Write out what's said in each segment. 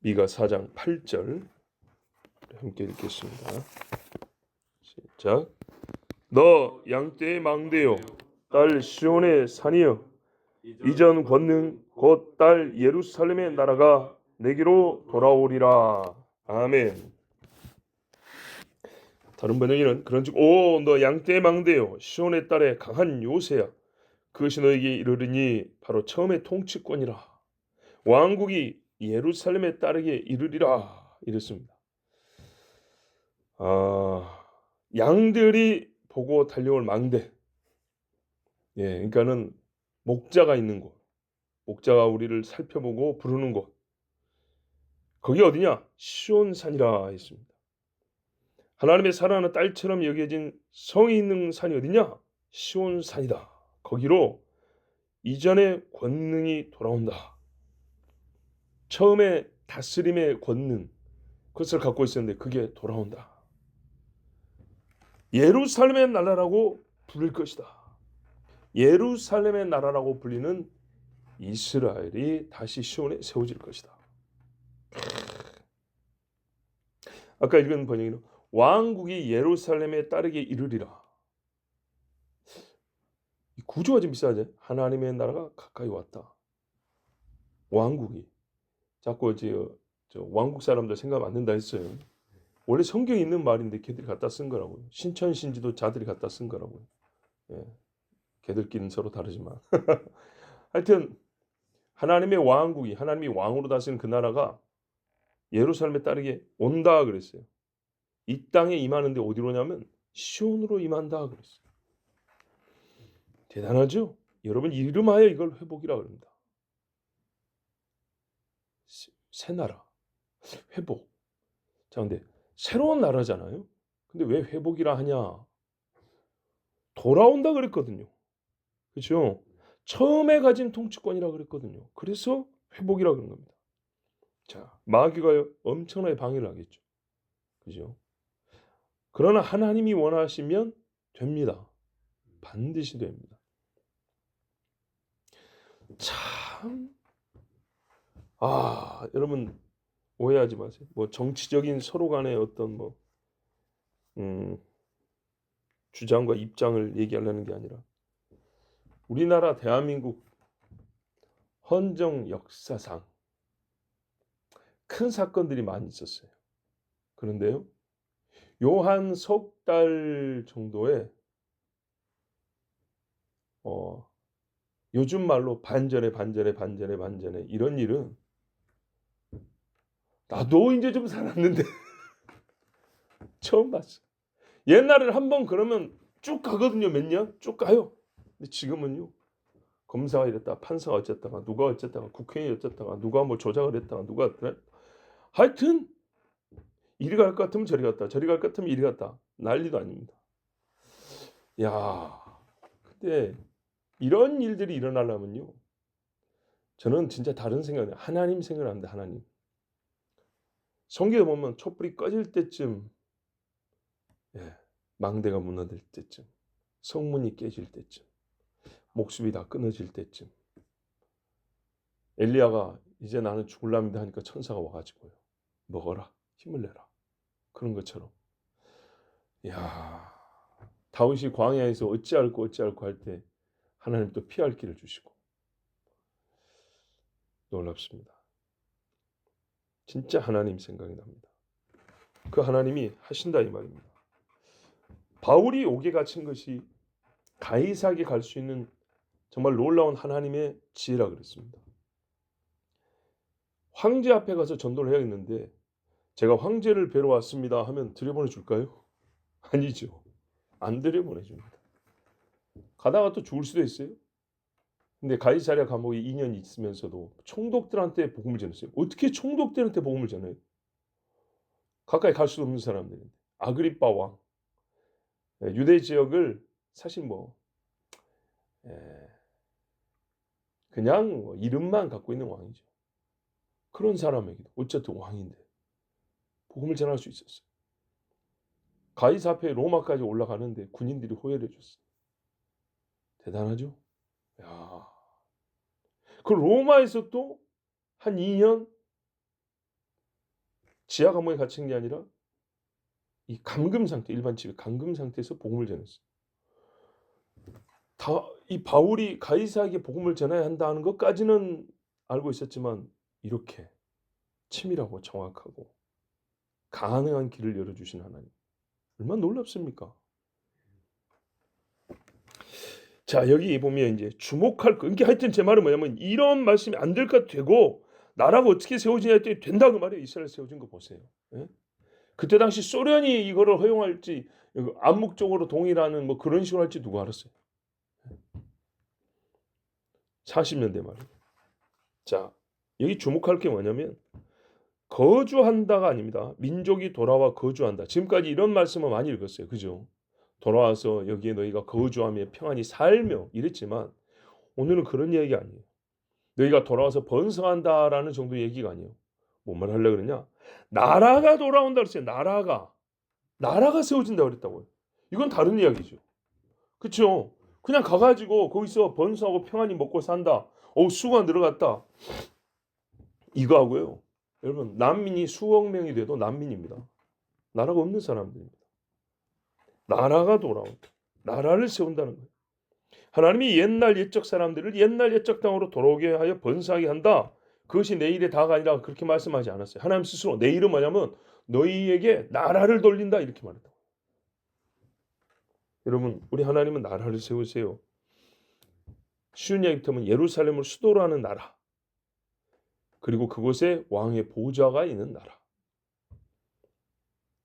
미가 4장 8절 함께 읽겠습니다. 시작. 너 양떼의 망대요, 딸 시온의 산이여, 이전 권능 곧 딸 예루살렘의 나라가 내게로 돌아오리라. 아멘. 다른 번역에는 그런즉 오 너 양떼의 망대요, 시온의 딸의 강한 요새야, 그것이 너에게 이르리니 바로 처음의 통치권이라. 왕국이 예루살렘의 딸에게 이르리라. 이랬습니다. 양들이 보고 달려올 망대. 그러니까는 목자가 있는 곳, 목자가 우리를 살펴보고 부르는 곳. 거기 어디냐? 시온산이라 했습니다. 하나님의 사랑하는 딸처럼 여겨진 성이 있는 산이 어디냐? 시온산이다. 거기로 이전의 권능이 돌아온다. 처음에 다스림의 권능, 그것을 갖고 있었는데 그게 돌아온다. 예루살렘의 나라라고 부를 것이다. 예루살렘의 나라라고 불리는 이스라엘이 다시 시온에 세워질 것이다. 아까 읽은 번역에는 왕국이 예루살렘에 따르게 이르리라. 이 구조가 좀 비슷하죠. 하나님의 나라가 가까이 왔다. 왕국이. 자꾸 저 왕국 사람들 생각 안 된다 했어요. 원래 성경에 있는 말인데 걔들이 갖다 쓴 거라고요. 신천신지도 자들이 갖다 쓴 거라고요. 걔들끼리는 서로 다르지만 하여튼 하나님의 왕국이, 하나님이 왕으로 다스리는 그 나라가 예루살렘에 따르게 온다 그랬어요. 이 땅에 임하는데 어디로 오냐면 시온으로 임한다 그랬어요. 대단하죠? 여러분 이름하여 이걸 회복이라고 합니다. 새 나라, 회복. 자, 근데 새로운 나라잖아요. 근데 왜 회복이라 하냐? 돌아온다 그랬거든요. 그렇죠? 처음에 가진 통치권이라 그랬거든요. 그래서 회복이라 그런 겁니다. 자, 마귀가 엄청나게 방해를 하겠죠. 그죠? 그러나 하나님이 원하시면 됩니다. 반드시 됩니다. 참, 여러분 오해하지 마세요. 뭐 정치적인 서로 간의 어떤 주장과 입장을 얘기하려는 게 아니라 우리나라 대한민국 헌정 역사상 큰 사건들이 많이 있었어요. 그런데요, 요 한 석 달 정도에 요즘 말로 반전에 이런 일은 나도 이제 좀 살았는데 처음 봤어. 옛날에는 한번 그러면 쭉 가거든요. 몇 년? 쭉 가요. 근데 지금은요, 검사가 이랬다가 판사가 어쨌다가 누가 어쨌다가 국회의원이 어쨌다가 누가 뭐 조작을 했다가 누가 하여튼 이리 갈 것 같으면 저리 갔다, 저리 갈 것 같으면 이리 갔다. 난리도 아닙니다. 야, 근데 이런 일들이 일어나려면요, 저는 진짜 다른 생각이에요. 하나님 생각을 합니다. 하나님. 성경에 보면 촛불이 꺼질 때쯤, 망대가 무너질 때쯤, 성문이 깨질 때쯤, 목숨이 다 끊어질 때쯤, 엘리야가 이제 나는 죽을랍니다 하니까 천사가 와가지고요, 먹어라, 힘을 내라. 그런 것처럼. 다윗이 광야에서 어찌할꼬 할 때 하나님 또 피할 길을 주시고. 놀랍습니다. 진짜 하나님 생각이 납니다. 그 하나님이 하신다 이 말입니다. 바울이 옥에 갇힌 것이 가이사에게 갈 수 있는 정말 놀라운 하나님의 지혜라 그랬습니다. 황제 앞에 가서 전도를 해야겠는데 제가 황제를 뵈러 왔습니다 하면 들여보내줄까요? 아니죠. 안 들여보내줍니다. 가다가 또 죽을 수도 있어요. 근데 가이사랴 감옥에 2년 있으면서도 총독들한테 복음을 전했어요. 어떻게 총독들한테 복음을 전해요? 가까이 갈 수 없는 사람들인데. 아그리빠 왕, 유대 지역을 사실 그냥 이름만 갖고 있는 왕이죠. 그런 사람에게도 어쨌든 왕인데 복음을 전할 수 있었어요. 가이사 앞에 로마까지 올라가는데 군인들이 호해를 해줬어요. 대단하죠? 그 로마에서 또 한 2년 지하 감옥에 갇힌 게 아니라 이 감금 상태, 일반 집에 감금 상태에서 복음을 전했어요. 이 바울이 가이사에게 복음을 전해야 한다는 것까지는 알고 있었지만 이렇게 치밀하고 정확하고 가능한 길을 열어주신 하나님, 얼마나 놀랍습니까? 자, 여기 보면 이제 주목할 거, 그러니까 하여튼 제 말은 뭐냐면 이런 말씀이 안 될 것 되고 나라가 어떻게 세워지냐 했더니 된다 그 말이에요. 이스라엘 세워진 거 보세요. 예? 그때 당시 소련이 이거를 허용할지 암묵적으로 동의라는 뭐 그런 식으로 할지 누가 알았어요. 40년대 말이에요. 자, 여기 주목할 게 뭐냐면 거주한다가 아닙니다. 민족이 돌아와 거주한다. 지금까지 이런 말씀을 많이 읽었어요. 그죠? 돌아와서 여기에 너희가 거주하며 평안히 살며 이랬지만 오늘은 그런 얘기가 아니에요. 너희가 돌아와서 번성한다라는 정도의 얘기가 아니에요. 뭔 말 하려고 그러냐? 나라가 돌아온다 그랬어요. 나라가 세워진다 그랬다고요. 이건 다른 이야기죠. 그렇죠? 그냥 가가지고 거기서 번성하고 평안히 먹고 산다. 수가 늘어갔다. 이거 하고요. 여러분, 난민이 수억 명이 돼도 난민입니다. 나라가 없는 사람들입니다. 나라가 돌아온다. 나라를 세운다는 거예요. 하나님이 옛날 옛적 사람들을 옛날 옛적 땅으로 돌아오게 하여 번성하게 한다. 그것이 내일의 다가 아니라 그렇게 말씀하지 않았어요. 하나님 스스로 내일은 뭐냐면 너희에게 나라를 돌린다 이렇게 말했다. 여러분, 우리 하나님은 나라를 세우세요. 쉬운 이야기부터는 예루살렘을 수도로 하는 나라, 그리고 그곳에 왕의 보좌가 있는 나라.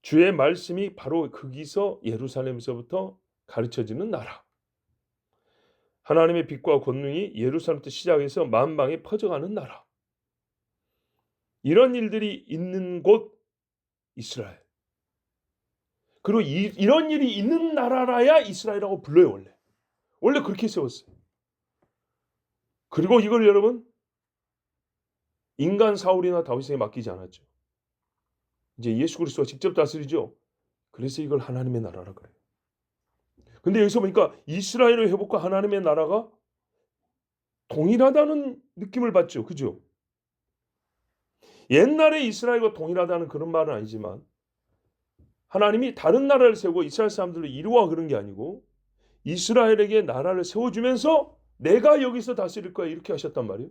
주의 말씀이 바로 거기서 예루살렘에서부터 가르쳐지는 나라. 하나님의 빛과 권능이 예루살렘부터 시작해서 만방에 퍼져가는 나라. 이런 일들이 있는 곳 이스라엘. 그리고 이런 일이 있는 나라라야 이스라엘이라고 불러요. 원래 그렇게 세웠어요. 그리고 이걸 여러분 인간 사울이나 다윗에게 맡기지 않았죠. 이제 예수 그리스도가 직접 다스리죠. 그래서 이걸 하나님의 나라라 그래요. 근데 여기서 보니까 이스라엘의 회복과 하나님의 나라가 동일하다는 느낌을 받죠. 그죠? 옛날에 이스라엘과 동일하다는 그런 말은 아니지만 하나님이 다른 나라를 세우고 이스라엘 사람들을 이루어 그런 게 아니고 이스라엘에게 나라를 세워주면서 내가 여기서 다스릴 거야 이렇게 하셨단 말이에요.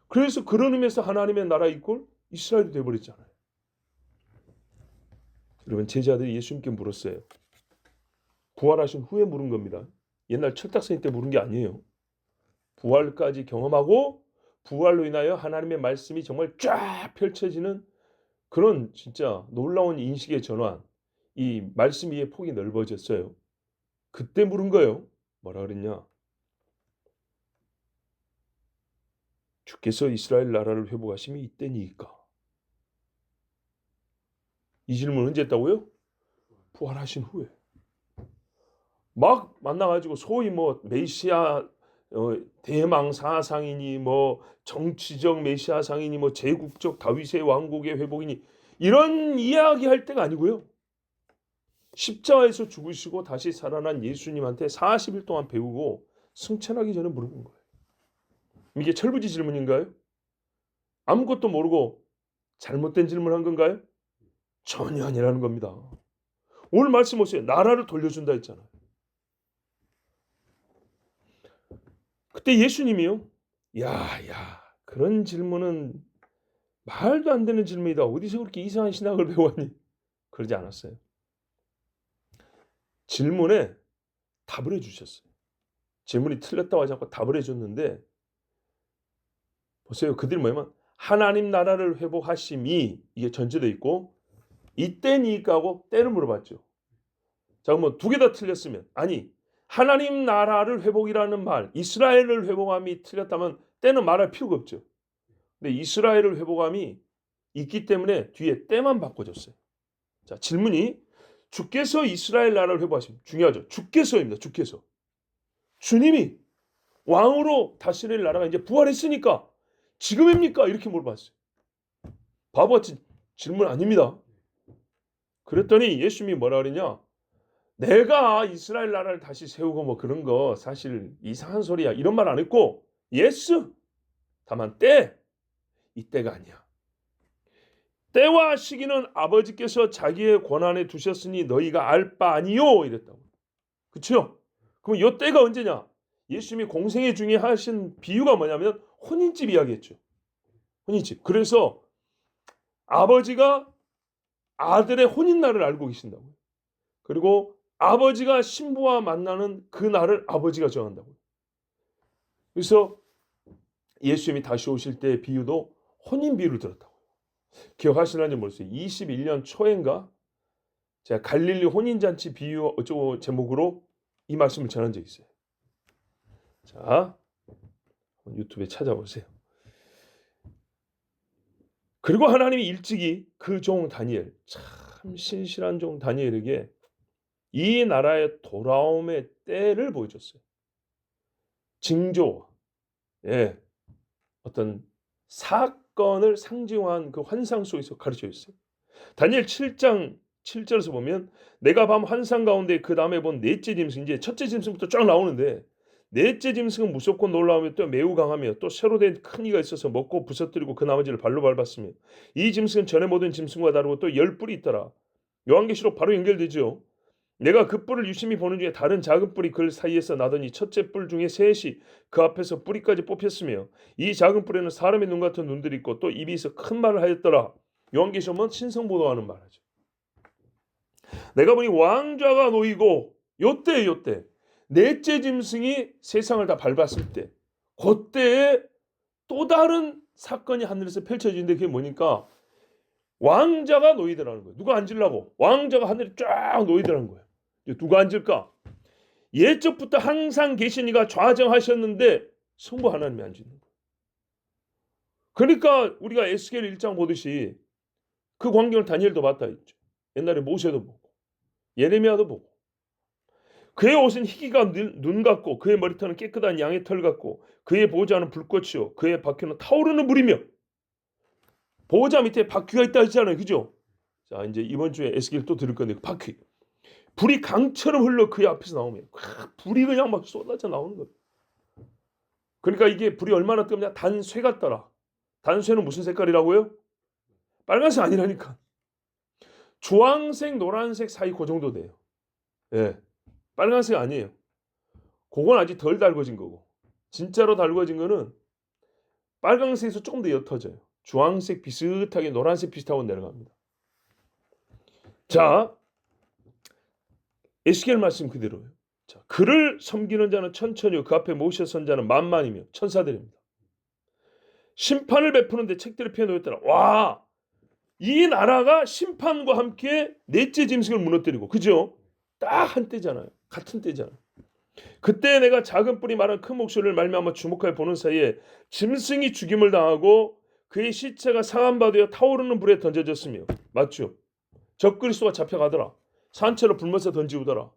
그래서 그런 의미에서 하나님의 나라 이꼴 이스라엘이 되어버렸잖아요. 여러분, 제자들이 예수님께 물었어요. 부활하신 후에 물은 겁니다. 옛날 철딱선이 때 물은 게 아니에요. 부활까지 경험하고 부활로 인하여 하나님의 말씀이 정말 쫙 펼쳐지는 그런 진짜 놀라운 인식의 전환, 이 말씀 위에 폭이 넓어졌어요. 그때 물은 거예요. 뭐라 그랬냐? 주께서 이스라엘 나라를 회복하심이 이때니까. 이 질문 언제 했다고요? 부활하신 후에. 막 만나가지고 소위 뭐 메시아 대망 사상이니 뭐 정치적 메시아 상이니 뭐 제국적 다윗의 왕국의 회복이니 이런 이야기할 때가 아니고요. 십자가에서 죽으시고 다시 살아난 예수님한테 40일 동안 배우고 승천하기 전에 물어본 거예요. 이게 철부지 질문인가요? 아무것도 모르고 잘못된 질문한 건가요? 전혀 아니라는 겁니다. 오늘 말씀 보세요. 나라를 돌려준다 했잖아요. 그때 예수님이요. 야, 그런 질문은 말도 안 되는 질문이다. 어디서 그렇게 이상한 신학을 배웠니? 그러지 않았어요. 질문에 답을 해주셨어요. 질문이 틀렸다고 하지 않고 답을 해줬는데 보세요. 그들이 뭐냐면 하나님 나라를 회복하심이 이게 전제되어 있고 이때니까 하고 때를 물어봤죠. 자, 그러면 두 개 다 틀렸으면 아니 하나님 나라를 회복이라는 말 이스라엘을 회복함이 틀렸다면 때는 말할 필요가 없죠. 근데 이스라엘을 회복함이 있기 때문에 뒤에 때만 바꿔줬어요. 자, 질문이 주께서 이스라엘 나라를 회복하심 중요하죠. 주께서입니다. 주께서 주님이 왕으로 다스릴 나라가 이제 부활했으니까 지금입니까? 이렇게 물어봤어요. 바보같이 질문 아닙니다. 그랬더니 예수님이 뭐라 그러냐? 내가 이스라엘 나라를 다시 세우고 뭐 그런 거 사실 이상한 소리야. 이런 말 안 했고 예스. 다만 이때가 아니야. 때와 시기는 아버지께서 자기의 권한에 두셨으니 너희가 알 바 아니요 이랬다고. 그렇죠? 그럼 요 때가 언제냐? 예수님이 공생애 중에 하신 비유가 뭐냐면 혼인집 이야기했죠. 혼인집. 그래서 아버지가 아들의 혼인날을 알고 계신다고요. 그리고 아버지가 신부와 만나는 그 날을 아버지가 정한다고요. 그래서 예수님이 다시 오실 때의 비유도 혼인 비유를 들었다고요. 기억하시는지 모르겠어요. 21년 초인가 제가 갈릴리 혼인잔치 비유 어쩌고 제목으로 이 말씀을 전한 적이 있어요. 자, 유튜브에 찾아보세요. 그리고 하나님이 일찍이 그 종 다니엘, 참 신실한 종 다니엘에게 이 나라의 돌아옴의 때를 보여줬어요. 징조와 어떤 사건을 상징한 그 환상 속에서 가르쳐 줬어요. 다니엘 7장 7절에서 보면 내가 밤 환상 가운데 그 다음에 본 넷째 짐승, 이제 첫째 짐승부터 쫙 나오는데 넷째 짐승은 무섭고 놀라우며 또 매우 강하며 또 새로 된 큰 이가 있어서 먹고 부서뜨리고 그 나머지를 발로 밟았으며 이 짐승은 전에 모든 짐승과 다르고 또 10뿔이 있더라. 요한계시록 바로 연결되죠. 내가 그 뿔을 유심히 보는 중에 다른 작은 뿔이 그 사이에서 나더니 첫째 뿔 중에 셋이 그 앞에서 뿌리까지 뽑혔으며 이 작은 뿔에는 사람의 눈 같은 눈들이 있고 또 입이 있어 큰 말을 하였더라. 요한계시록은 신성보도하는 말하죠. 내가 보니 왕좌가 놓이고 요때 넷째 짐승이 세상을 다 밟았을 때 그때에 또 다른 사건이 하늘에서 펼쳐지는데 그게 뭐니까 왕자가 놓이더라는 거예요. 누가 앉으려고? 왕자가 하늘에 쫙 놓이더라는 거예요. 누가 앉을까? 예적부터 항상 계신 이가 좌정하셨는데 성부 하나님이 앉는 거예요. 그러니까 우리가 에스겔 1장 보듯이 그 광경을 다니엘도 봤다 했죠. 옛날에 모세도 보고 예레미야도 보고 그의 옷은 희기가 눈 같고 그의 머리털은 깨끗한 양의 털 같고 그의 보좌는 불꽃이요 그의 바퀴는 타오르는 불이며 보좌 밑에 바퀴가 있다 했잖아요. 그죠? 자 이제 이번 주에 에스겔 또 들을 건데 바퀴 불이 강처럼 흘러 그의 앞에서 나오면 불이 그냥 막 쏟아져 나오는 거예요. 그러니까 이게 불이 얼마나 뜨겁냐? 단쇠 같더라. 단쇠는 무슨 색깔이라고요? 빨간색 아니라니까. 주황색, 노란색 사이 그 정도 돼요. 예, 빨간색 아니에요. 그건 아직 덜 달궈진 거고 진짜로 달궈진 거는 빨간색에서 조금 더 옅어져요. 주황색 비슷하게 노란색 비슷하고 내려갑니다. 자, 에스겔 말씀 그대로예요. 자, 그를 섬기는 자는 천천히요 그 앞에 모셔 선 자는 만만이며 천사들입니다. 심판을 베푸는데 책들을 펴놓였더라. 와, 이 나라가 심판과 함께 넷째 짐승을 무너뜨리고 그죠? 딱 한때잖아요. 같은 때잖아요. 그때 내가 작은 뿔이 말한 큰 목소리를 말미암아 주목하여 보는 사이에 짐승이 죽임을 당하고 그의 시체가 상한 바 되어 타오르는 불에 던져졌으며 맞죠? 적그리스도가 잡혀가더라. 산채로 불면서 던지우더라.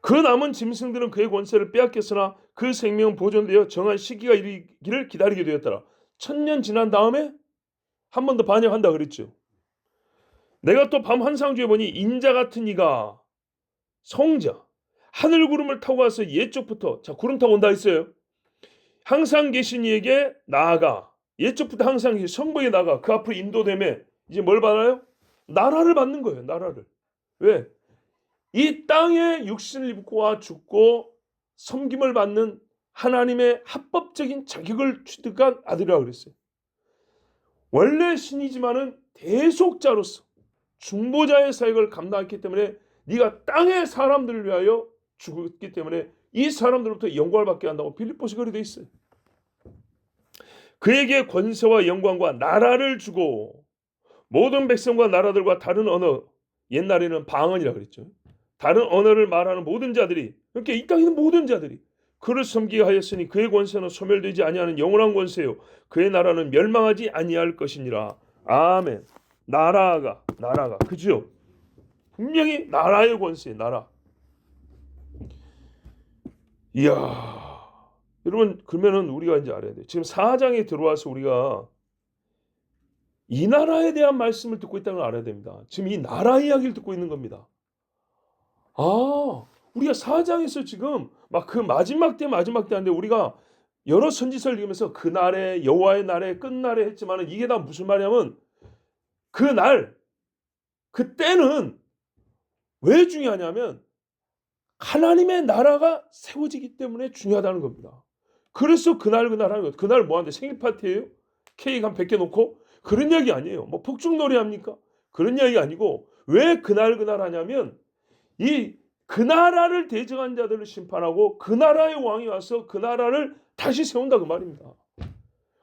그 남은 짐승들은 그의 권세를 빼앗겼으나 그 생명은 보존되어 정한 시기가 이르기를 기다리게 되었더라. 1000년 지난 다음에 한 번 더 반역한다 그랬죠. 내가 또 밤 환상 중에 보니 인자 같은 이가 성자 하늘 구름을 타고 와서 옛쪽부터 자 구름 타고 온다 했어요. 항상 계신 이에게 나아가 옛쪽부터 항상 계신 성부에 나가 그 앞으로 인도되며 이제 뭘 받아요? 나라를 받는 거예요. 나라를. 왜? 이 땅에 육신을 입고 와 죽고 섬김을 받는 하나님의 합법적인 자격을 취득한 아들이라고 그랬어요. 원래 신이지만은 대속자로서 중보자의 사역을 감당했기 때문에 네가 땅의 사람들을 위하여 죽었기 때문에 이 사람들로부터 영광을 받게 한다고 빌립보서 글이 되어 있어요. 그에게 권세와 영광과 나라를 주고 모든 백성과 나라들과 다른 언어 옛날에는 방언이라 그랬죠. 다른 언어를 말하는 모든 자들이 그러니까 이 땅에 있는 모든 자들이 그를 섬기게 하였으니 그의 권세는 소멸되지 아니하는 영원한 권세요 그의 나라는 멸망하지 아니할 것이니라. 아멘. 나라가 그죠? 분명히 나라의 권세 나라. 이야 여러분 그러면은 우리가 이제 알아야 돼요. 지금 4장에 들어와서 우리가 이 나라에 대한 말씀을 듣고 있다는 걸 알아야 됩니다. 지금 이 나라 이야기를 듣고 있는 겁니다. 아 우리가 4장에서 지금 막 그 마지막 때 하는데 우리가 여러 선지서를 읽으면서 그날에 여호와의 날에 끝날에 했지만은 이게 다 무슨 말이냐면 그날 그때는 왜 중요하냐면 하나님의 나라가 세워지기 때문에 중요하다는 겁니다. 그래서 그날 하는 것. 그날 뭐 하는데 생일 파티예요? 케이크 한 100개 놓고? 그런 이야기 아니에요. 뭐 폭죽놀이 합니까? 그런 이야기 아니고 왜 그날 하냐면 이 그 나라를 대적한 자들을 심판하고 그 나라의 왕이 와서 그 나라를 다시 세운다 그 말입니다.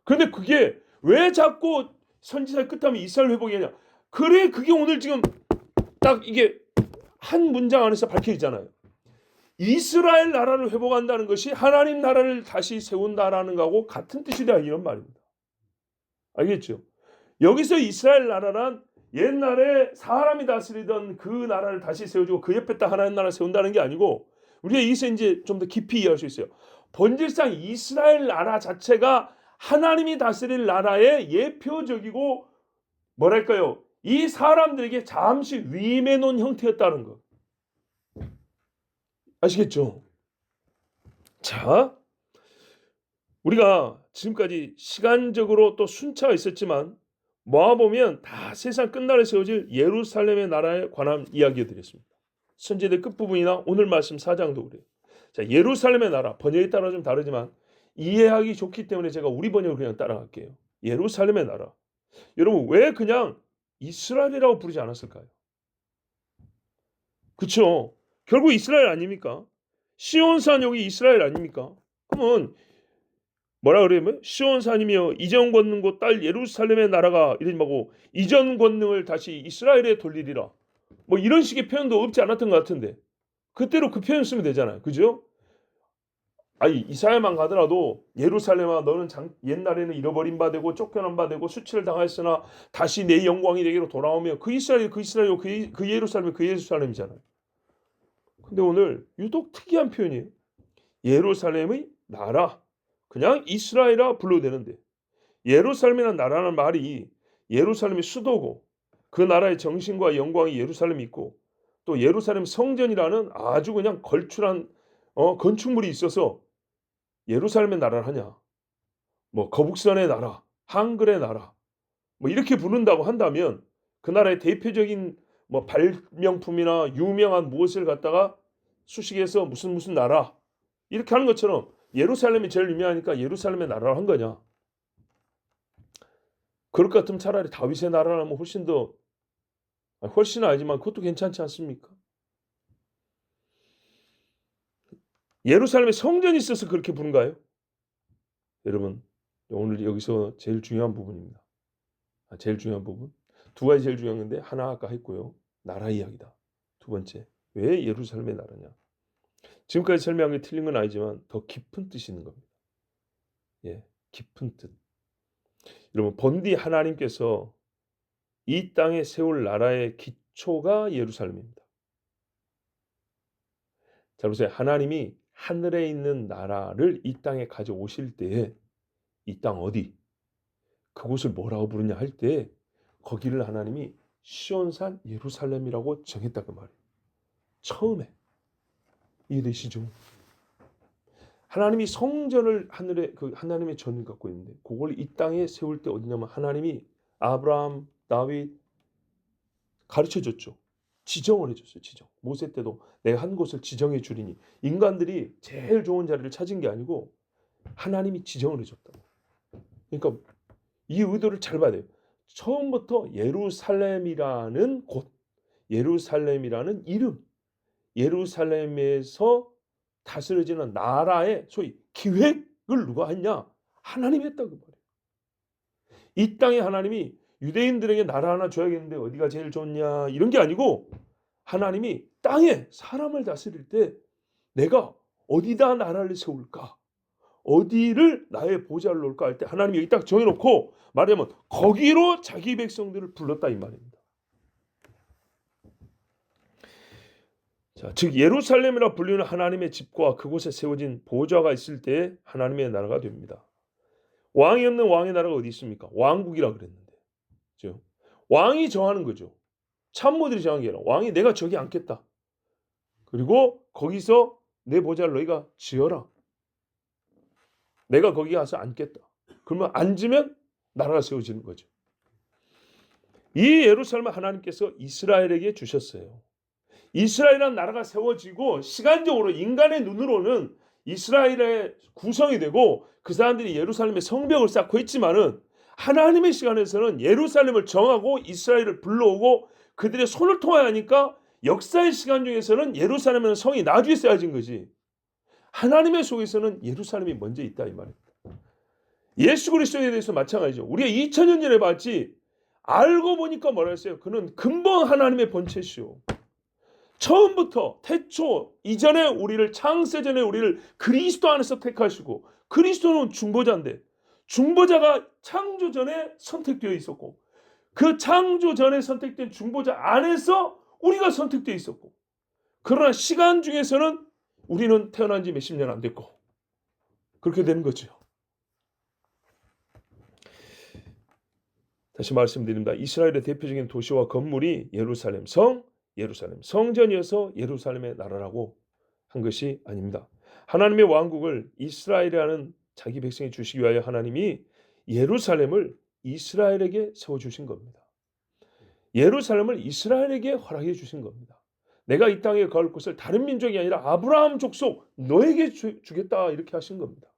그런데 그게 왜 자꾸 선지자의 끝하면 이스라엘 회복이냐? 그래 그게 오늘 지금 딱 이게 한 문장 안에서 밝혀지잖아요. 이스라엘 나라를 회복한다는 것이 하나님 나라를 다시 세운다라는 거하고 같은 뜻이다 이런 말입니다. 알겠죠? 여기서 이스라엘 나라란 옛날에 사람이 다스리던 그 나라를 다시 세워주고 그 옆에 딱 하나님 나라 세운다는 게 아니고 우리가 여기서 이제 좀 더 깊이 이해할 수 있어요. 본질상 이스라엘 나라 자체가 하나님이 다스릴 나라의 예표적이고 뭐랄까요? 이 사람들에게 잠시 위임해 놓은 형태였다는 거. 아시겠죠? 자, 우리가 지금까지 시간적으로 또 순차가 있었지만 모아보면 다 세상 끝날에 세워질 예루살렘의 나라에 관한 이야기 드렸습니다. 선지자의 끝부분이나 오늘 말씀 4장도 그래요. 자, 예루살렘의 나라 번역에 따라 좀 다르지만 이해하기 좋기 때문에 제가 우리 번역을 그냥 따라갈게요. 예루살렘의 나라. 여러분 왜 그냥 이스라엘이라고 부르지 않았을까요? 그렇죠. 결국 이스라엘 아닙니까? 시온산 여기 이스라엘 아닙니까? 그러면 뭐라 그래요? 시온산이며 이전 권능고 딸 예루살렘의 나라가 이러지 말고 이전 권능을 다시 이스라엘에 돌리리라. 뭐 이런 식의 표현도 없지 않았던 것 같은데 그때로 그 표현 쓰면 되잖아요. 그죠? 아니 이사야만 가더라도 예루살렘아 너는 옛날에는 잃어버린 바 되고 쫓겨난 바 되고 수치를 당하였으나 다시 내 영광이 내게로 돌아오며 그 이스라엘 그 예루살렘이 그 예루살렘이잖아요. 근데 오늘 유독 특이한 표현이에요. 예루살렘의 나라. 그냥 이스라엘이라 불러도 되는데 예루살렘이라는 나라는 말이 예루살렘이 수도고 그 나라의 정신과 영광이 예루살렘이 있고 또 예루살렘 성전이라는 아주 그냥 걸출한 건축물이 있어서 예루살렘의 나라를 하냐 뭐 거북선의 나라 한글의 나라 뭐 이렇게 부른다고 한다면 그 나라의 대표적인 뭐 발명품이나 유명한 무엇을 갖다가 수식해서 무슨 나라 이렇게 하는 것처럼 예루살렘이 제일 유명하니까 예루살렘의 나라를 한 거냐? 그럴 것 같으면 차라리 다윗의 나라라면 훨씬 알지만 그것도 괜찮지 않습니까? 예루살렘에 성전이 있어서 그렇게 부른가요? 여러분 오늘 여기서 제일 중요한 부분입니다. 제일 중요한 부분 두 가지 제일 중요한 건데 하나 아까 했고요. 나라 이야기다. 두 번째 왜 예루살렘의 나라냐? 지금까지 설명한 게 틀린 건 아니지만 더 깊은 뜻이 있는 겁니다. 예, 깊은 뜻. 여러분 본디 하나님께서 이 땅에 세울 나라의 기초가 예루살렘입니다. 자 보세요. 하나님이 하늘에 있는 나라를 이 땅에 가져오실 때에 이 땅 어디? 그곳을 뭐라고 부르냐 할 때 거기를 하나님이 시온산 예루살렘이라고 정했다 그 말이에요. 처음에. 이해되시죠? 하나님이 성전을 하늘에 그 하나님의 전을 갖고 있는데 그걸 이 땅에 세울 때 어디냐면 하나님이 아브라함, 다윗 가르쳐 줬죠. 지정을 해줬어요. 지정. 모세 때도 내가 한 곳을 지정해 주리니 인간들이 제일 좋은 자리를 찾은 게 아니고 하나님이 지정을 해줬다고. 그러니까 이 의도를 잘 봐야 돼요. 처음부터 예루살렘이라는 곳, 예루살렘이라는 이름, 예루살렘에서 다스려지는 나라의 소위 기획을 누가 했냐? 하나님이 했다고 말해요. 이 땅에 하나님이 유대인들에게 나라 하나 줘야겠는데 어디가 제일 좋냐 이런 게 아니고 하나님이 땅에 사람을 다스릴 때 내가 어디다 나라를 세울까? 어디를 나의 보좌를 놓을까 할 때 하나님이 여기 딱 정해놓고 말하자면 거기로 자기 백성들을 불렀다 이 말입니다. 자, 즉 예루살렘이라 불리는 하나님의 집과 그곳에 세워진 보좌가 있을 때 하나님의 나라가 됩니다. 왕이 없는 왕의 나라가 어디 있습니까? 왕국이라 그랬는데. 그렇죠? 왕이 정하는 거죠. 참모들이 정한 게 아니라 왕이 내가 저기 앉겠다. 그리고 거기서 내 보좌를 너희가 지어라. 내가 거기 가서 앉겠다. 그러면 앉으면 나라가 세워지는 거죠. 이 예루살렘을 하나님께서 이스라엘에게 주셨어요. 이스라엘이라는 나라가 세워지고 시간적으로 인간의 눈으로는 이스라엘의 구성이 되고 그 사람들이 예루살렘의 성벽을 쌓고 했지만은 하나님의 시간에서는 예루살렘을 정하고 이스라엘을 불러오고 그들의 손을 통하여 하니까 역사의 시간 중에서는 예루살렘은 성이 나중에 쌓여진 거지. 하나님의 속에서는 예루살렘이 먼저 있다 이 말입니다. 예수 그리스도에 대해서 마찬가지죠. 우리가 2000년 전에 봤지 알고 보니까 뭐라 했어요? 그는 근본 하나님의 본체시오. 처음부터 태초 이전에 우리를 창세 전에 우리를 그리스도 안에서 택하시고 그리스도는 중보자인데 중보자가 창조 전에 선택되어 있었고 그 창조 전에 선택된 중보자 안에서 우리가 선택되어 있었고 그러나 시간 중에서는 우리는 태어난 지 몇십 년 안 됐고 그렇게 되는 거죠. 다시 말씀드립니다. 이스라엘의 대표적인 도시와 건물이 예루살렘 성전이어서 예루살렘의 나라라고 한 것이 아닙니다. 하나님의 왕국을 이스라엘이라는 자기 백성이 주시기 위하여 하나님이 예루살렘을 이스라엘에게 세워주신 겁니다. 예루살렘을 이스라엘에게 허락해 주신 겁니다. 내가 이 땅에 거할 곳을 다른 민족이 아니라 아브라함 족속 너에게 주겠다 이렇게 하신 겁니다.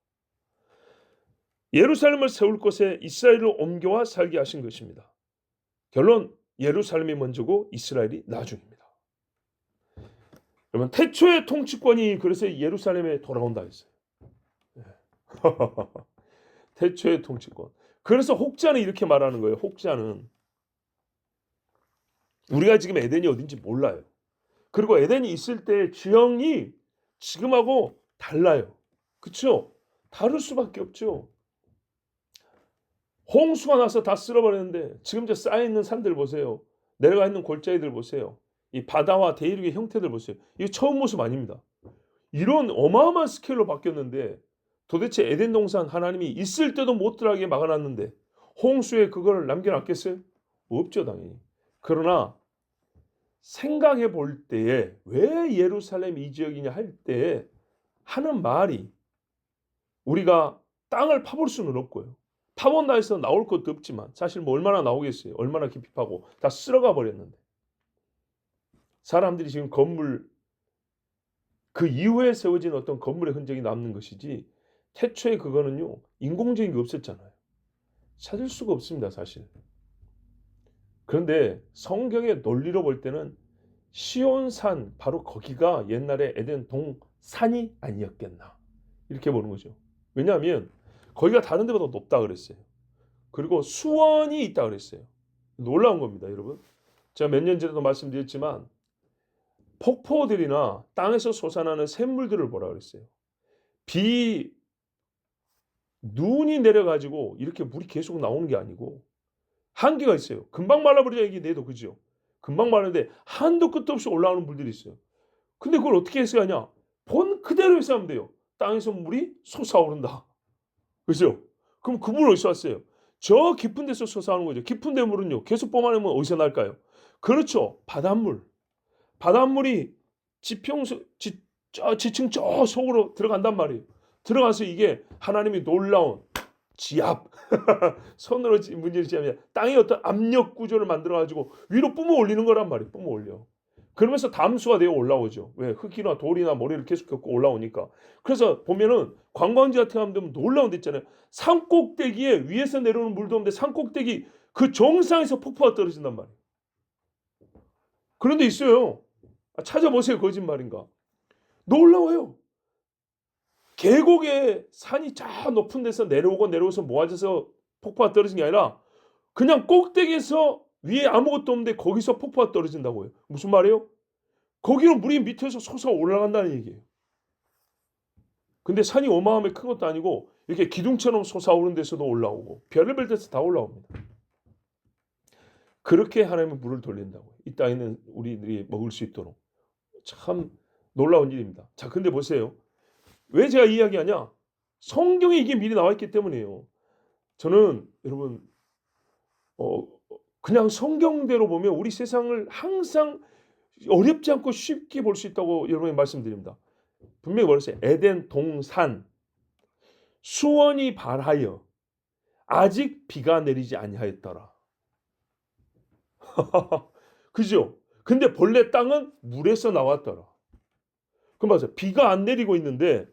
예루살렘을 세울 곳에 이스라엘을 옮겨와 살게 하신 것입니다. 결론 예루살렘이 먼저고 이스라엘이 나중입니다. 여러분 태초의 통치권이 그래서 예루살렘에 돌아온다 했어요. 태초의 통치권. 그래서 혹자는 이렇게 말하는 거예요. 혹자는 우리가 지금 에덴이 어딘지 몰라요. 그리고 에덴이 있을 때 지형이 지금하고 달라요. 그렇죠? 다를 수밖에 없죠. 홍수가 나서 다 쓸어버렸는데 지금 저 쌓여있는 산들 보세요. 내려가 있는 골짜기들 보세요. 이 바다와 대륙의 형태들 보세요. 이게 처음 모습 아닙니다. 이런 어마어마한 스케일로 바뀌었는데 도대체 에덴 동산 하나님이 있을 때도 못 들어가게 막아놨는데 홍수에 그걸 남겨놨겠어요? 없죠 당연히. 그러나 생각해 볼 때에 왜 예루살렘 이 지역이냐 할 때 하는 말이 우리가 땅을 파볼 수는 없고요. 파본다 해서 나올 것도 없지만 사실 뭐 얼마나 나오겠어요. 얼마나 깊이 파고 다 쓸어가 버렸는데 사람들이 지금 건물 그 이후에 세워진 어떤 건물의 흔적이 남는 것이지 태초에 그거는요 인공적인 게 없었잖아요. 찾을 수가 없습니다 사실. 그런데 성경의 논리로 볼 때는 시온산 바로 거기가 옛날에 에덴 동산이 아니었겠나 이렇게 보는 거죠. 왜냐하면 거기가 다른 데보다 높다 그랬어요. 그리고 수원이 있다 그랬어요. 놀라운 겁니다 여러분. 제가 몇 년 전에도 말씀드렸지만 폭포들이나 땅에서 솟아나는 샘물들을 보라 그랬어요. 눈이 내려가지고 이렇게 물이 계속 나오는 게 아니고 한계가 있어요. 금방 말라버리자 이게 내도 그죠? 금방 마르는데 한도 끝도 없이 올라오는 물들이 있어요. 근데 그걸 어떻게 해서 하냐? 본 그대로 해서 하면 돼요. 땅에서 물이 솟아오른다. 그죠? 그럼 그 물은 어디서 왔어요? 저 깊은 데서 솟아오는 거죠. 깊은 데 물은요. 계속 뿜어내면 어디서 날까요? 그렇죠. 바닷물. 바닷물이 지층 저 속으로 들어간단 말이에요. 들어가서 이게 하나님이 놀라운 지압 손으로 문제를 지하면 땅의 어떤 압력 구조를 만들어 가지고 위로 뿜어 올리는 거란 말이에요. 뿜어 올려. 그러면서 담수가 되어 올라오죠. 왜? 흙이나 돌이나 모래를 계속 겪고 올라오니까. 그래서 보면은 관광지 같은 데 가면 놀라운 데 있잖아요. 산 꼭대기에 위에서 내려오는 물도 없는데 산 꼭대기 그 정상에서 폭포가 떨어진단 말이에요. 그런 데 있어요. 찾아보세요. 거짓말인가. 놀라워요. 계곡에 산이 저 높은 데서 내려오서 모아져서 폭포가 떨어진 게 아니라 그냥 꼭대기에서 위에 아무것도 없는데 거기서 폭포가 떨어진다고요. 무슨 말이에요? 거기는 물이 밑에서 솟아 올라간다는 얘기예요. 근데 산이 어마어마하게 큰 것도 아니고 이렇게 기둥처럼 솟아오르는 데서도 올라오고 별의별 데서 다 올라옵니다. 그렇게 하나님은 물을 돌린다고요. 이 땅에 있는 우리들이 먹을 수 있도록. 참 놀라운 일입니다. 자, 근데 보세요. 왜 제가 이야기하냐? 성경에 이게 미리 나와 있기 때문이에요. 저는 여러분 그냥 성경대로 보면 우리 세상을 항상 어렵지 않고 쉽게 볼 수 있다고 여러분에게 말씀드립니다. 분명히 말했어요. 에덴 동산 수원이 발하여 아직 비가 내리지 아니하였더라. 그죠? 근데 본래 땅은 물에서 나왔더라. 그럼 맞아. 비가 안 내리고 있는데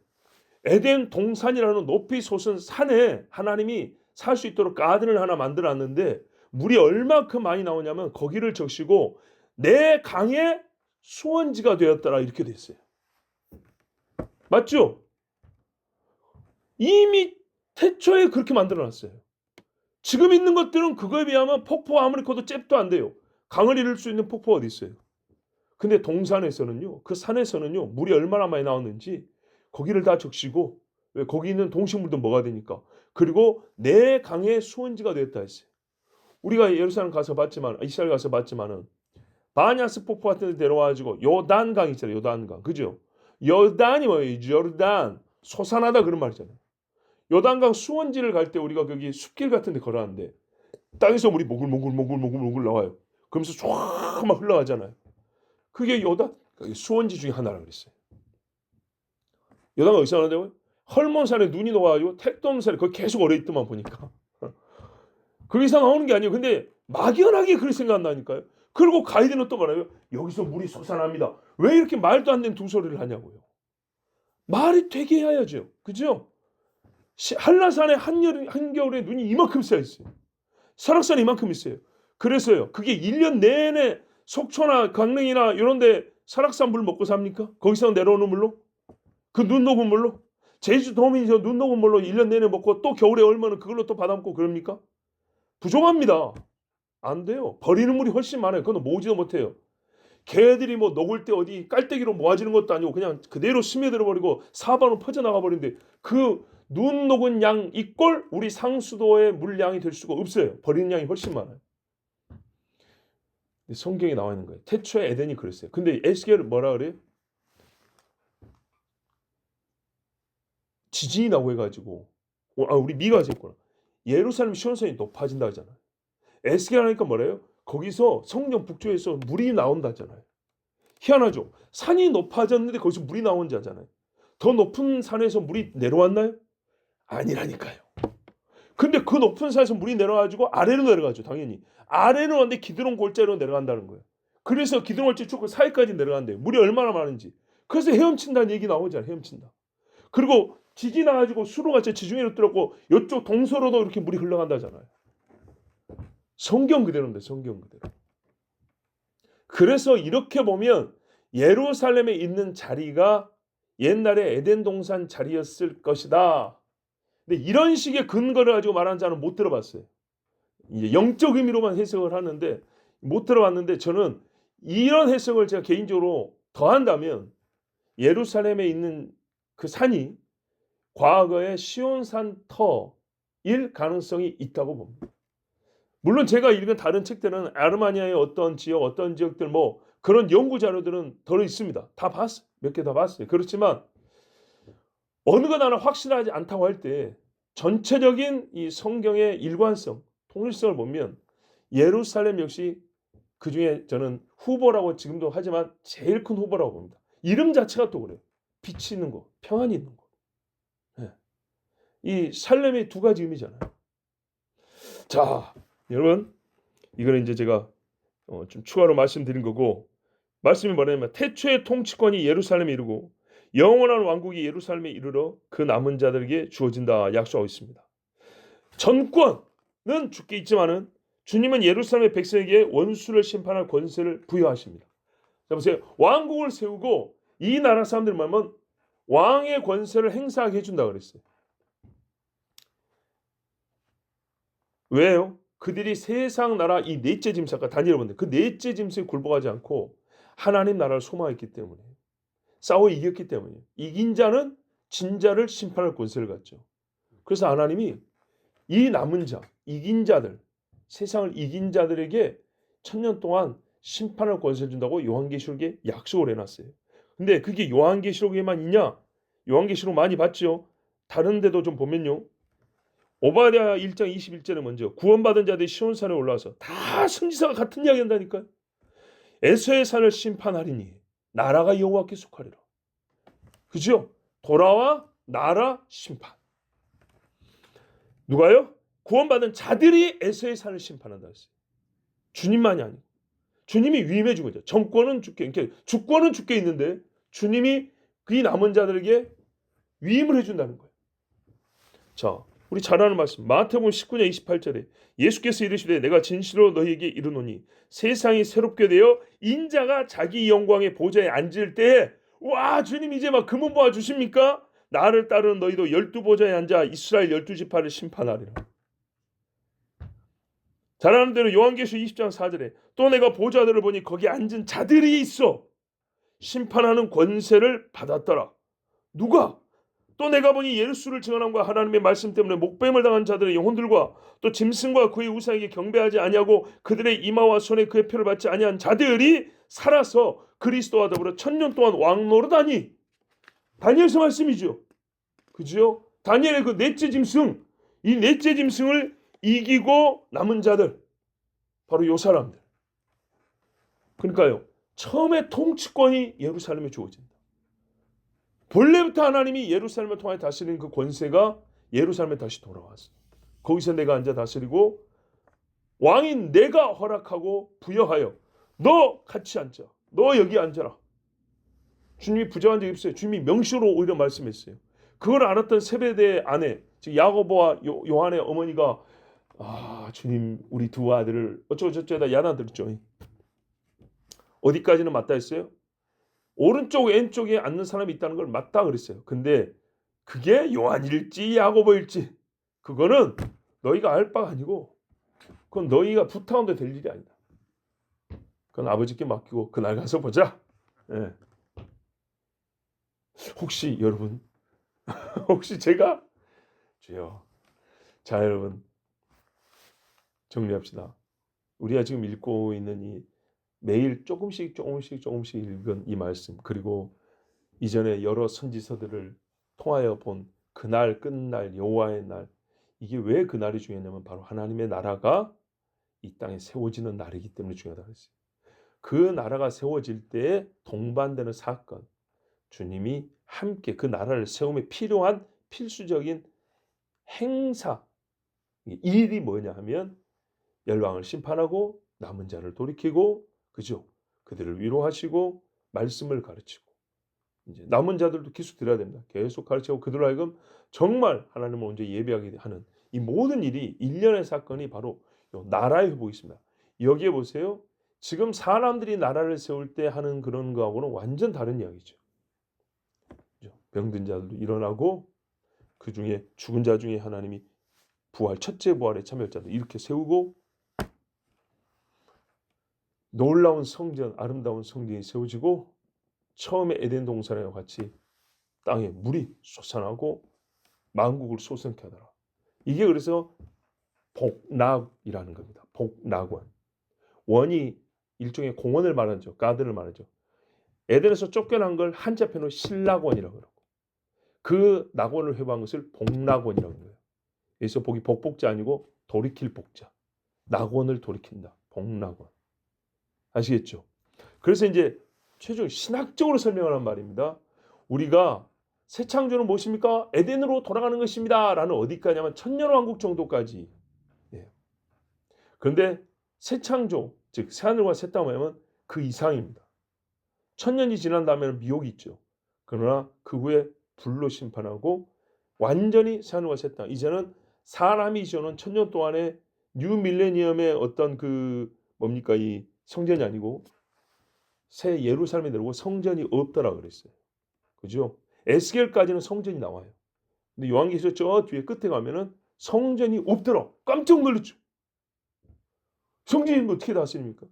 에덴 동산이라는 높이 솟은 산에 하나님이 살 수 있도록 가든을 하나 만들어놨는데 물이 얼마큼 많이 나오냐면 거기를 적시고 내 강의 수원지가 되었더라 이렇게 됐어요. 맞죠? 이미 태초에 그렇게 만들어놨어요. 지금 있는 것들은 그거에 비하면 폭포가 아무리 커도 잽도 안 돼요. 강을 이룰 수 있는 폭포가 어디 있어요? 근데 동산에서는요, 그 산에서는요, 물이 얼마나 많이 나왔는지 거기를 다 적시고, 왜 거기 있는 동식물도 뭐가 되니까. 그리고 내 강의 수원지가 되었다 했어요. 우리가 예루살렘 가서 봤지만, 이스라엘 가서 봤지만은 바냐스 폭포 같은 데 데려와가지고 요단강 있잖아요. 요단강. 그죠? 요단이 뭐예요? 요르단. 솟아나다 그런 말이잖아요. 요단강 수원지를 갈 때 우리가 거기 숲길 같은 데 걸어가는데 땅에서 물이 모글모글 나와요. 그러면서 쫙 막 흘러가잖아요. 그게 요단 수원지 중에 하나라 그랬어요. 요단강 어디서 나는데요? 헐몬산에 눈이 녹아가지고 택도암산에 거기 계속 오래 있더만 보니까. 거기서 나오는 게 아니에요. 근데 막연하게 그렇게 생각한다니까요. 그리고 가이드는 또 뭐라고요? 여기서 물이 솟아납니다. 왜 이렇게 말도 안 되는 두 소리를 하냐고요. 말이 되게 해야죠. 그죠? 한라산에 한겨울에 눈이 이만큼 쌓여있어요. 설악산에 이만큼 있어요. 그래서요. 그게 1년 내내 속초나 강릉이나 이런 데 설악산 물 먹고 삽니까? 거기서 내려오는 물로? 그 눈 녹은 물로? 제주도민이 눈 녹은 물로 1년 내내 먹고 또 겨울에 얼마나 그걸로 또 받아먹고 그럽니까? 부족합니다. 안 돼요. 버리는 물이 훨씬 많아요. 그건 모으지도 못해요. 개들이 뭐 녹을 때 어디 깔때기로 모아지는 것도 아니고 그냥 그대로 스며들어 버리고 사방으로 퍼져나가 버리는데 그 눈 녹은 양 이꼴 우리 상수도의 물량이 될 수가 없어요. 버리는 양이 훨씬 많아요. 성경에 나와 있는 거예요. 태초에 에덴이 그랬어요. 근데 에스겔은 뭐라 그래요? 지진이 나고 해가지고 우리 미가가 했구나. 예루살렘 시온산이 높아진다 하잖아요. 에스겔 하니까 뭐래요? 거기서 성경 북쪽에서 물이 나온다잖아요. 희한하죠. 산이 높아졌는데 거기서 물이 나온 자잖아요. 더 높은 산에서 물이 내려왔나요? 아니라니까요. 근데 그 높은 산에서 물이 내려가지고 아래로 내려가죠. 당연히. 아래로 왔는데 기드론 골짜기로 내려간다는 거예요. 그래서 기드론 골짜기 쭉 사이까지 내려간대요. 물이 얼마나 많은지. 그래서 헤엄친다는 얘기 나오잖아요. 헤엄친다. 그리고 지진 나가지고 수로가 지중해로 들었고 이쪽 동서로도 이렇게 물이 흘러간다잖아요. 성경 그대로인데 성경 그대로. 그래서 이렇게 보면 예루살렘에 있는 자리가 옛날에 에덴 동산 자리였을 것이다. 근데 이런 식의 근거를 가지고 말하는 자는 못 들어봤어요. 이제 영적 의미로만 해석을 하는데 못 들어봤는데 저는 이런 해석을 제가 개인적으로 더한다면 예루살렘에 있는 그 산이 과거의 시온산 터일 가능성이 있다고 봅니다. 물론 제가 읽은 다른 책들은 아르마니아의 어떤 지역, 어떤 지역들 뭐 그런 연구 자료들은 더 있습니다. 다 봤어요. 몇 개 다 봤어요. 그렇지만 어느 것 하나 확실하지 않다고 할 때 전체적인 이 성경의 일관성, 통일성을 보면 예루살렘 역시 그 중에 저는 후보라고 지금도 하지만 제일 큰 후보라고 봅니다. 이름 자체가 또 그래요. 빛이 있는 거, 평안이 있는 거. 네. 이 살렘의 두 가지 의미잖아요. 자, 여러분 이거는 이제 제가 좀 추가로 말씀드린 거고 말씀이 뭐냐면 태초의 통치권이 예루살렘에 이르고 영원한 왕국이 예루살렘에 이르러 그 남은 자들에게 주어진다 약속하고 있습니다. 전권은 주께 있지만은 주님은 예루살렘의 백성에게 원수를 심판할 권세를 부여하십니다. 자 보세요. 왕국을 세우고 이 나라 사람들 말면 왕의 권세를 행사하게 해준다 그랬어요. 왜요? 그들이 세상 나라 이 넷째 짐승과 다니엘 본데 그 넷째 짐승에 굴복하지 않고 하나님 나라를 소망했기 때문에 싸워 이겼기 때문에 이긴 자는 진 자를 심판할 권세를 갖죠. 그래서 하나님이 이 남은 자, 이긴 자들, 세상을 이긴 자들에게 1000년 동안 심판할 권세를 준다고 요한계시록에 약속을 해놨어요. 근데 그게 요한계시록에만 있냐? 요한계시록 많이 봤죠. 다른 데도 좀 보면요. 오바댜 1장 21절에 먼저 구원받은 자들이 시온산에 올라와서 다 선지자가 같은 이야기 한다니까요. 에서의 산을 심판하리니 나라가 여호와께 속하리라. 그죠? 돌아와 나라 심판. 누가요? 구원받은 자들이 에서의 산을 심판한다 했어요. 주님만이 아니고. 주님이 위임해 준 거죠. 정권은 주께, 그러니까 주권은 주께 있는데 주님이 그 남은 자들에게 위임을 해준다는 거예요. 자, 우리 잘 아는 말씀 마태복음 19장 28절에 예수께서 이르시되 내가 진실로 너희에게 이르노니 세상이 새롭게 되어 인자가 자기 영광의 보좌에 앉을 때에 와 주님 이제 막 금은 보아 주십니까? 나를 따르는 너희도 12보좌에 앉아 이스라엘 12지파를 심판하리라. 잘 아는 대로 요한계시록 20장 4절에 또 내가 보좌들을 보니 거기 앉은 자들이 있어 심판하는 권세를 받았더라. 누가? 또 내가 보니 예루살렘을 증언함과 하나님의 말씀 때문에 목뱀을 당한 자들의 영혼들과 또 짐승과 그의 우상에게 경배하지 아니하고 그들의 이마와 손에 그의 표를 받지 아니한 자들이 살아서 그리스도와 더불어 1000년 동안 왕노릇하니. 다니엘서 말씀이죠. 그죠? 다니엘의 그 넷째 짐승, 이 넷째 짐승을 이기고 남은 자들, 바로 요 사람들. 그러니까요, 처음에 통치권이 예루살렘에 주어진다. 본래부터 하나님이 예루살렘을 통해 다스리는 그 권세가 예루살렘에 다시 돌아왔어. 거기서 내가 앉아 다스리고 왕인 내가 허락하고 부여하여 너 같이 앉아. 너 여기 앉아라. 주님이 부정한 적이 없어요. 주님이 명시로 오히려 말씀했어요. 그걸 알았던 세베대의 아내, 즉 야고보와 요한의 어머니가 주님 우리 두 아들을 어쩌고저쩌다 야단들었죠. 어디까지는 맞다 했어요? 오른쪽 왼쪽에 앉는 사람이 있다는 걸 맞다 그랬어요. 근데 그게 요한일지 야고보일지 그거는 너희가 알 바가 아니고 그건 너희가 부탁한데 될 일이 아니다. 그건 아버지께 맡기고 그날 가서 보자. 예. 혹시 여러분 혹시 제가 주여 자 여러분 정리합시다. 우리가 지금 읽고 있는 이 매일 조금씩 읽은 이 말씀 그리고 이전에 여러 선지서들을 통하여 본 그날 끝날 여호와의 날 이게 왜 그날이 중요하냐면 바로 하나님의 나라가 이 땅에 세워지는 날이기 때문에 중요하다고 했어요. 그 나라가 세워질 때에 동반되는 사건 주님이 함께 그 나라를 세움에 필요한 필수적인 행사 일이 뭐냐 하면 열방을 심판하고 남은 자를 돌이키고 그죠? 그들을 위로하시고 말씀을 가르치고 이제 남은 자들도 계속 들어야 됩니다. 계속 가르치고 그들로 하여금 정말 하나님을 먼저 예배하게 하는 이 모든 일이 일련의 사건이 바로 나라의 회복이 있습니다. 여기에 보세요. 지금 사람들이 나라를 세울 때 하는 그런 거하고는 완전 다른 이야기죠. 병든 자들도 일어나고 그 중에 죽은 자 중에 하나님이 부활 첫째 부활에 참여자들 이렇게 세우고 놀라운 성전 아름다운 성전이 세워지고 처음에 에덴 동산과 같이 땅에 물이 솟아나고 만국을 솟아나게 하더라. 이게 그래서 복락이라는 겁니다. 복락원. 원이 일종의 공원을 말하죠. 가든을 말하죠. 에덴에서 쫓겨난 걸 한자편으로 신락원이라고 그러고 그 낙원을 회복한 것을 복락원이라고 해요. 그래서 복이 복복자 아니고 돌이킬 복자. 낙원을 돌이킨다. 복락원. 아시겠죠? 그래서 이제 최종 신학적으로 설명하는 말입니다. 우리가 새 창조는 무엇입니까? 에덴으로 돌아가는 것입니다. 라는 어디까지냐면 천년왕국 정도까지. 예. 그런데 새 창조, 즉 새하늘과 새 땅을 하면 그 이상입니다. 천년이 지난 다음에는 미혹이 있죠. 그러나 그 후에 불로 심판하고 완전히 새하늘과 새 땅. 이제는 사람이 지어놓은 천년 동안의 뉴 밀레니엄의 어떤 그 뭡니까 이 성전이 아니고 새 예루살렘이 되고 성전이 없더라 그랬어요. 그죠? 에스겔까지는 성전이 나와요. 근데 요한계시록 저 뒤에 끝에 가면은 성전이 없더라. 깜짝 놀랐죠. 성전이 어떻게 다스립니까?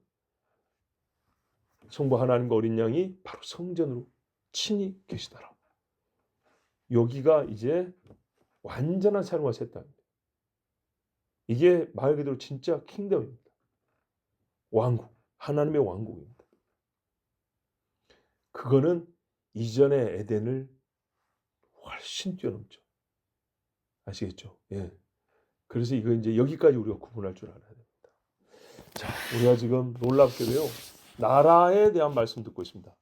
성부 하나님과 어린 양이 바로 성전으로 친히 계시더라. 여기가 이제 완전한 삶과 새 땅입니다. 이게 말 그대로 진짜 킹덤입니다. 왕국, 하나님의 왕국입니다. 그거는 이전의 에덴을 훨씬 뛰어넘죠. 아시겠죠? 예. 그래서 이거 이제 여기까지 우리가 구분할 줄 알아야 됩니다. 자, 우리가 지금 놀랍게도요. 나라에 대한 말씀 듣고 있습니다.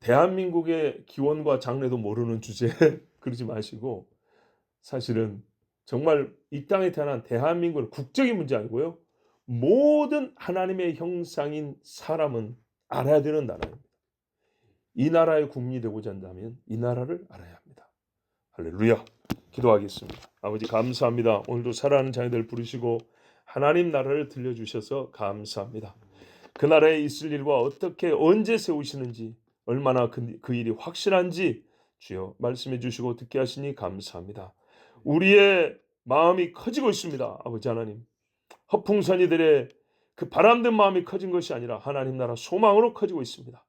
대한민국의 기원과 장래도 모르는 주제 그러지 마시고 사실은 정말 이 땅에 태어난 대한민국은 국적인 문제 아니고요. 모든 하나님의 형상인 사람은 알아야 되는 나라입니다. 이 나라의 국민이 되고자 한다면 이 나라를 알아야 합니다. 할렐루야. 기도하겠습니다. 아버지 감사합니다. 오늘도 사랑하는 자녀들 부르시고 하나님 나라를 들려주셔서 감사합니다. 그 나라에 있을 일과 어떻게 언제 세우시는지 얼마나 그 일이 확실한지 주여 말씀해 주시고 듣게 하시니 감사합니다. 우리의 마음이 커지고 있습니다. 아버지 하나님 허풍선이들의 그 바람든 마음이 커진 것이 아니라 하나님 나라 소망으로 커지고 있습니다.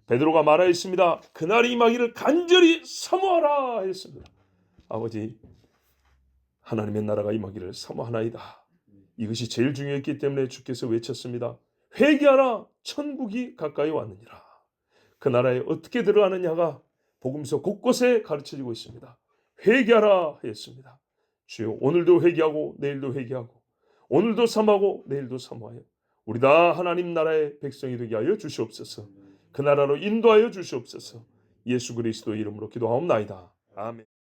베드로가 말하였습니다. 그날이 임하기를 간절히 사모하라 했습니다. 아버지 하나님의 나라가 임하기를 사모하나이다. 이것이 제일 중요했기 때문에 주께서 외쳤습니다. 회개하라 천국이 가까이 왔느니라. 그 나라에 어떻게 들어가느냐가 복음서 곳곳에 가르쳐지고 있습니다. 회개하라 했습니다. 주여 오늘도 회개하고 내일도 회개하고 오늘도 삼하고 내일도 삼하여 우리 다 하나님 나라의 백성이 되게 하여 주시옵소서. 그 나라로 인도하여 주시옵소서. 예수 그리스도 이름으로 기도하옵나이다. 아멘.